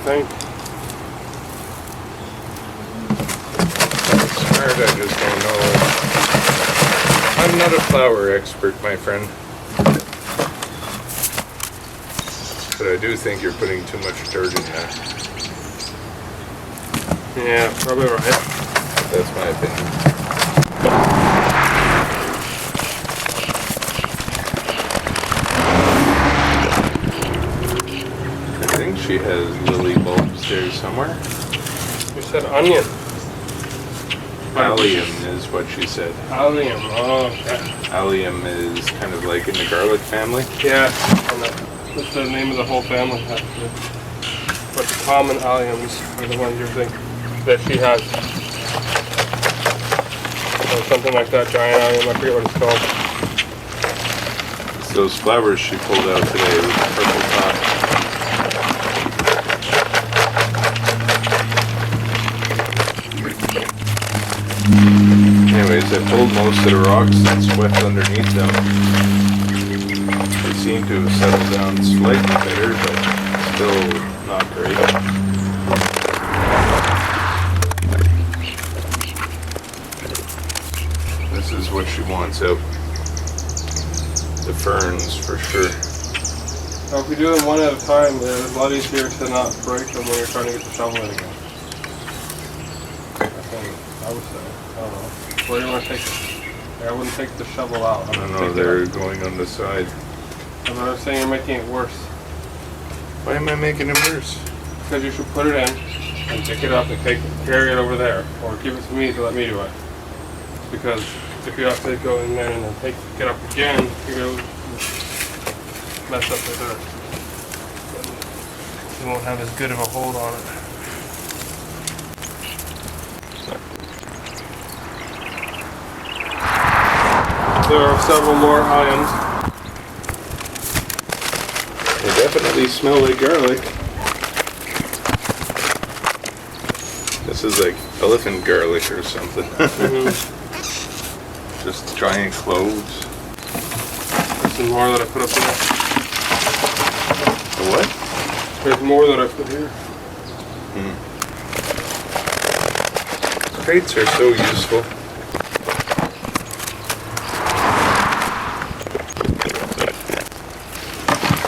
Think. Smart, I just don't know. I'm not a flower expert, my friend. But I do think you're putting too much dirt in there. Yeah, probably right. That's my opinion. I think she has lily bulbs there somewhere. You said onion. Allium is what she said. Allium, oh, okay. Allium is kind of like in the garlic family. Yeah, that's the name of the whole family. But the common alliums are the ones you're thinking that she has. Or something like that, giant allium, I forget what it's called. It's those flowers she pulled out today with the purple top. Anyways, I pulled most of the rocks and swept underneath them. They seem to have settled down slightly better, but still not great. This is what she wants out. The ferns, for sure. Now, if we do them one at a time, it's a lot easier to not break them when you're trying to get the shovel in again. I would say. I don't know. Where do you want to take it? I wouldn't take the shovel out. I don't know, they're going on the side. I'm not saying you're making it worse. Why am I making it worse? Because you should put it in and pick it up and carry it over there. Or give it to me to let me do it. Because if you have to go in there and then pick it up again, you're going to mess up the dirt. You won't have as good of a hold on it. There are several more alliums. They definitely smell like garlic. This is like elephant garlic or something. Just giant cloves. There's some more that I put up there. The what? There's more that I put here. Crates are so useful.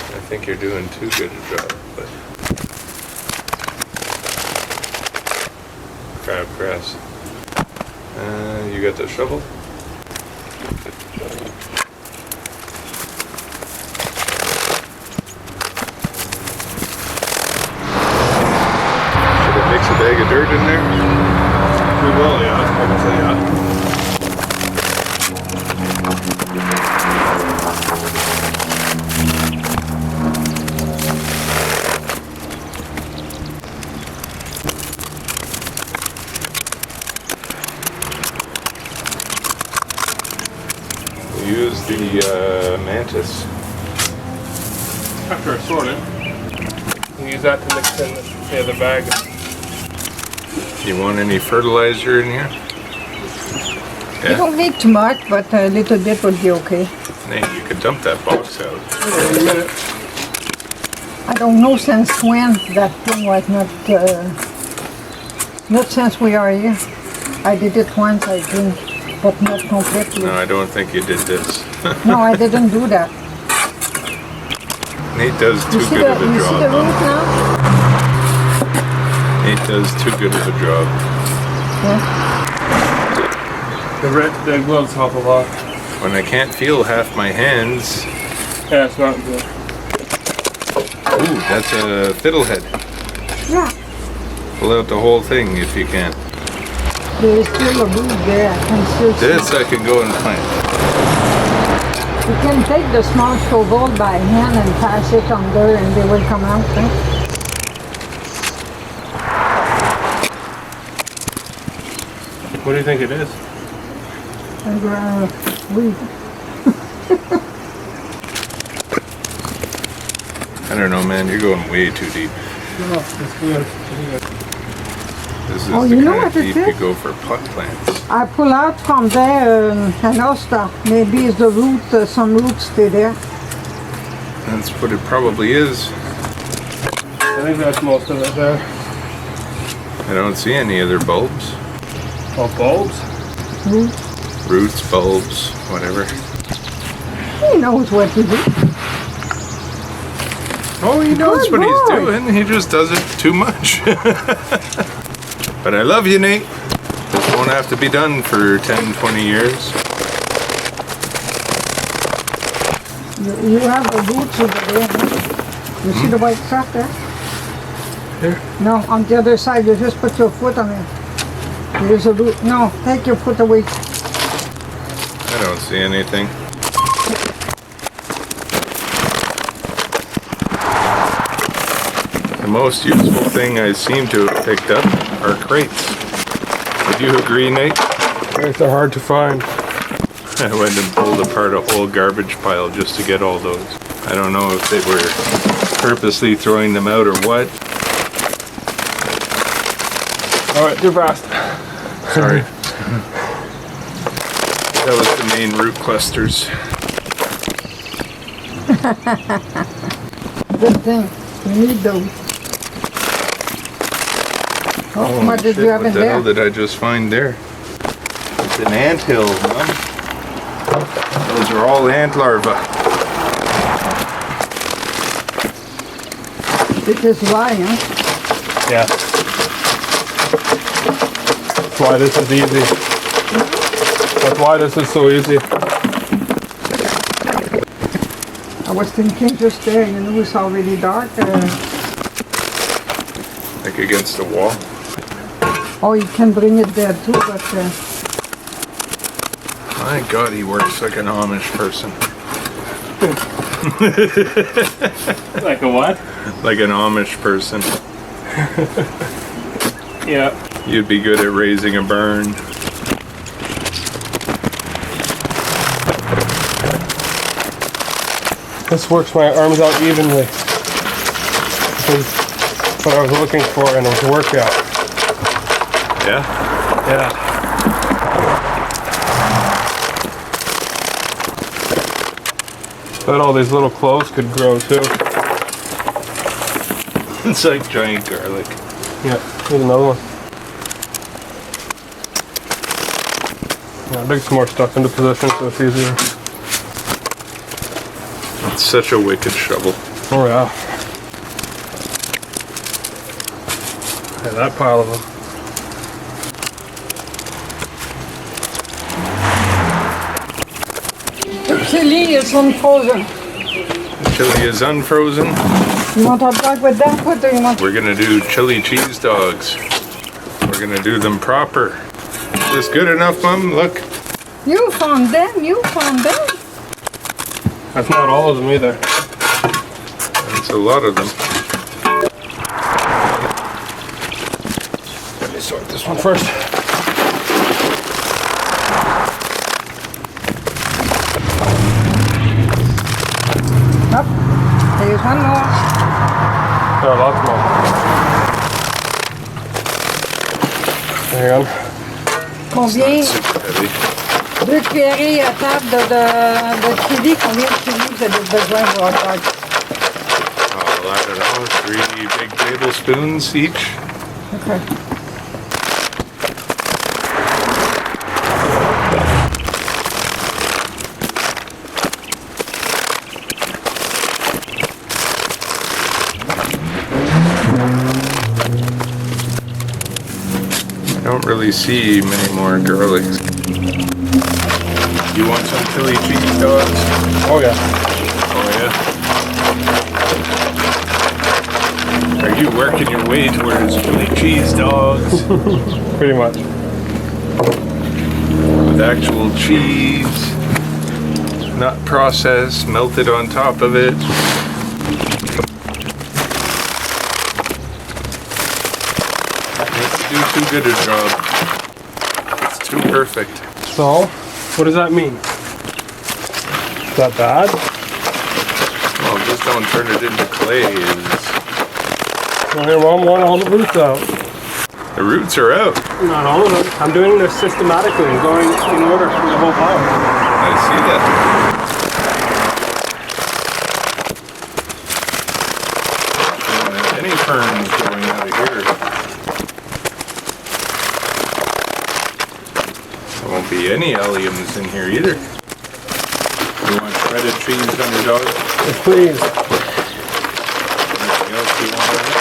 I think you're doing too good a job, but crabgrass. You got the shovel? Should I mix a bag of dirt in there? We will, yeah. I would say yeah. Use the mantis. After I sort it, you use that to mix in the other bag. You want any fertilizer in here? You don't need too much, but a little bit would be okay. Nate, you could dump that box out. Wait a minute. I don't know since when that thing was not since we are here. I did it once, I think, but not completely. No, I don't think you did this. No, I didn't do that. Nate does too good of a You see the job. root now? Nate does too good of a job. Yeah. The red gloves help a lot. When I can't feel half my hands. Yeah, it's not good. Ooh, that's a fiddlehead. Yeah. Pull out the whole thing if you can. There is still a root there. I can still see. This I can go and plant. You can take the small shovel by hand and pass it under and they will come out. Right? What do you think it is? And weed. I don't know, man. You're going way too deep. No, it's good. This is Oh, the you know kind what of it deep you is? go for pot plants. I pull out from there an oyster. Maybe it's the root, some roots stay there. That's what it probably is. I think that's most of it there. I don't see any other bulbs. Oh, bulbs? Roots. Roots, bulbs, whatever. He knows what to do. Oh, he knows Good what he's boy. doing. He just does it too much. But I love you, Nate. This won't have to be done for 10, 20 years. You have the roots over there. Huh? You see the white stuff there? Here? No, on the other side. You just put your foot on it. There's a root. No, take your foot away. I don't see anything. The most useful thing I seem to have picked up are crates. Would you agree, Nate? Crates are hard to find. I went and pulled apart a whole garbage pile just to get all those. I don't know if they were purposely throwing them out or what. Alright, too fast. Sorry. That was the main root clusters. Good thing. You need those. Oh, what did shit, you have in what the hell there? did I just find there? It's an anthill, Mom. Those are all ant larvae. It is lion. Yeah. That's why this is easy. That's why this is so easy. I was thinking just there, you know, it's already dark. Like against the wall. Oh, you can bring it there too, but My God, he works like an Amish person. Like a what? Like an Amish person. Yeah. You'd be good at raising a burn. This works my arms out evenly. This is what I was looking for in a workout. Yeah? Yeah. Bet all these little cloves could grow too. It's like giant garlic. Yeah, here's another one. Yeah, dig some more stuff into position so it's easier. It's such a wicked shovel. Oh yeah. Yeah, that pile of them. the chili is unfrozen. The chili is unfrozen. You want hot dog with that? What do you want? We're gonna do chili cheese dogs. We're gonna do them proper. Is this good enough, Mom? Look. You found them. You found them. That's not all of them either. That's a lot of them. Let me sort this one first. Up. There's one more. There are lots more. Hang on. Combien? Super heavy. 2 cuillerées à table de chili. Combien de chili vous avez besoin pour hot dog? Oh, I don't know, 3 big tablespoons each. Okay. I don't really see many more garlics. You want some chili cheese dogs? Oh yeah. Oh yeah. Are you working your way towards chili cheese dogs? Pretty much. With actual cheese, not processed, melted on top of it. Do too good a job. It's perfect. So, what does that mean? Is that bad? Well, just don't turn it into clay. Well, here, Mom, want all the roots out. The roots are out. Not all of them. I'm doing this systematically and going in order for the whole pile. I see that. Don't have any ferns growing out of here. There won't be any alliums in here either. You want shredded trees on your dog? Yes, please. Anything else you want on it?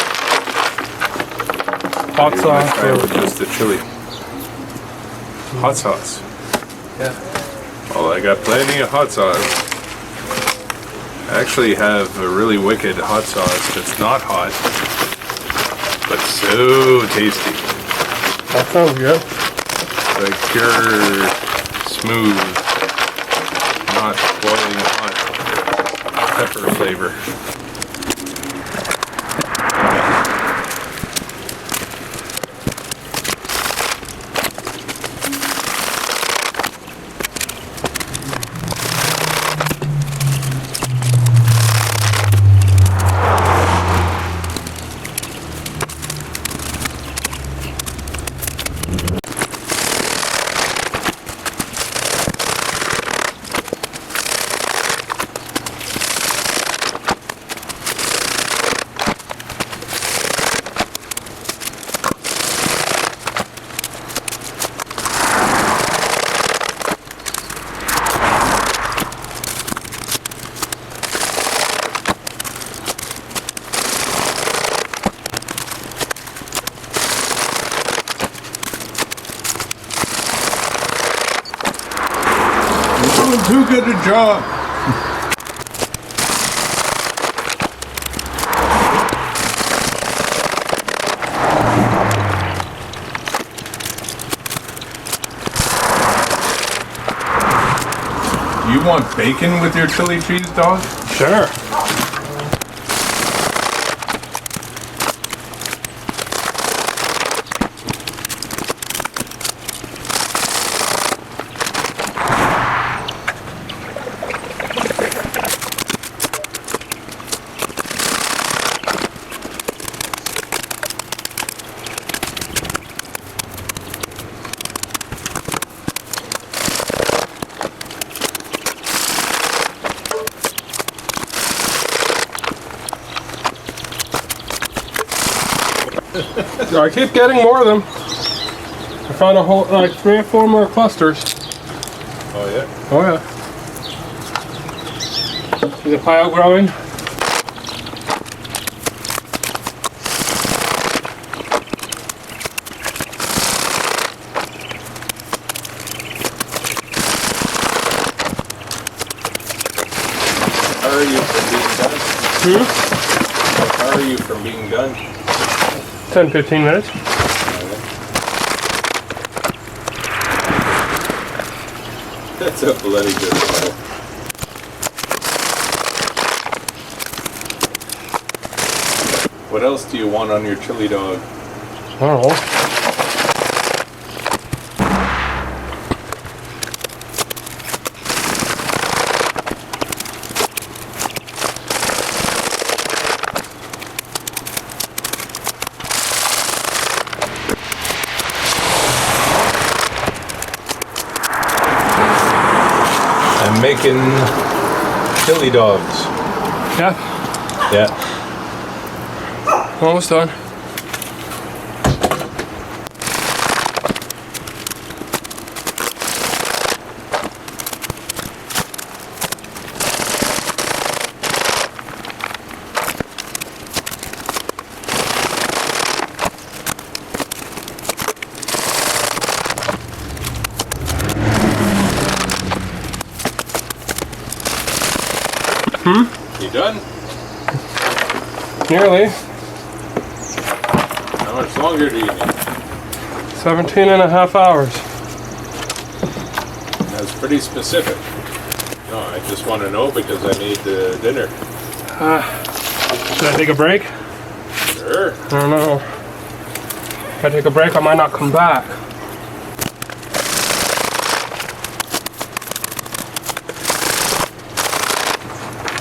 Hot You're gonna sauce. try with just the chili. Hot sauce. Yeah. Well, I got plenty of hot sauce. I actually have a really wicked hot sauce that's not hot, but so tasty. That sounds good. Like pure, smooth, not boiling hot pepper flavor. Too good a job. You want bacon with your chili cheese, dog? Sure. I keep getting more of them. I found a whole, like 3 or 4 more clusters. Oh yeah. Oh yeah. See the pile growing? How are you from being done? How are you from being done? 10-15 minutes. That's a bloody good pile. What else do you want on your chili dog? I don't know. I'm making chili dogs. Yeah, Yeah. almost done. You done? Nearly. How much longer do you need? 17 and a half hours. That's pretty specific. No, I just want to know because I need the dinner. Should I take a break? Sure. I don't know. If I take a break, I might not come back.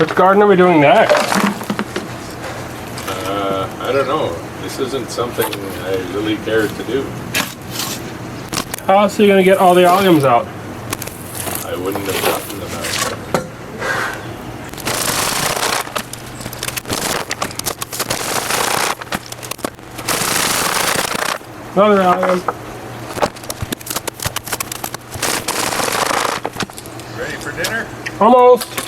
Which garden are we doing next? I don't know. This isn't something I really cared to do. How else are you going to get all the alliums out? I wouldn't have gotten them out. Another allium. Ready for dinner? Almost.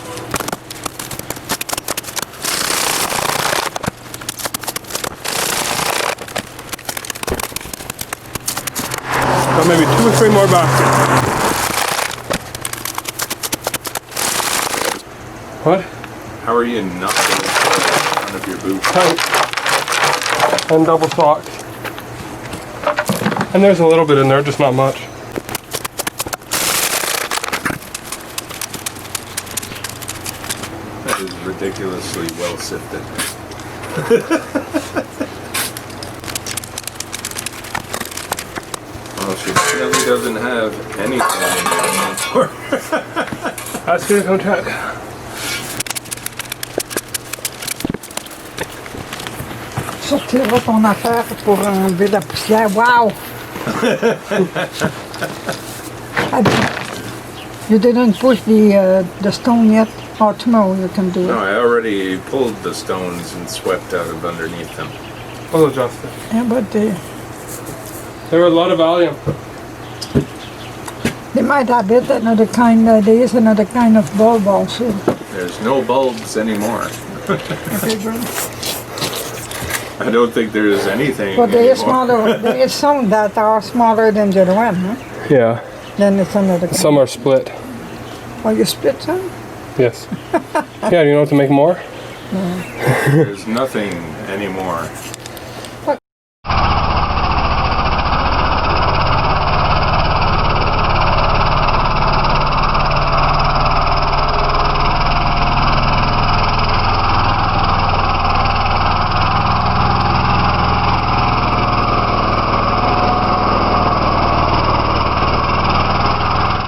Got maybe 2 or 3 more baskets. What? How are you not going to put it in front of your boots? Tight. And double socked. And there's a little bit in there, just not much. That is ridiculously well sifted. Well, she really doesn't have anything in there. That's gonna come check. Sortira ton affaire pour enlever la poussière. Wow! You didn't push the stone yet? Or tomorrow you can do No, it. I already pulled the stones and swept out of underneath them. I'll adjust it. Yeah, but There were a lot of allium. they might have it another kind. There is another kind of bulb also. There's no bulbs anymore. Okay, good. I don't think there is anything But there is anymore. smaller. There is some that are smaller than the other one. Huh? Yeah. Then it's another kind. Some are split. Oh, you split some? Yes. Yeah, do you know what to make more? There's nothing anymore.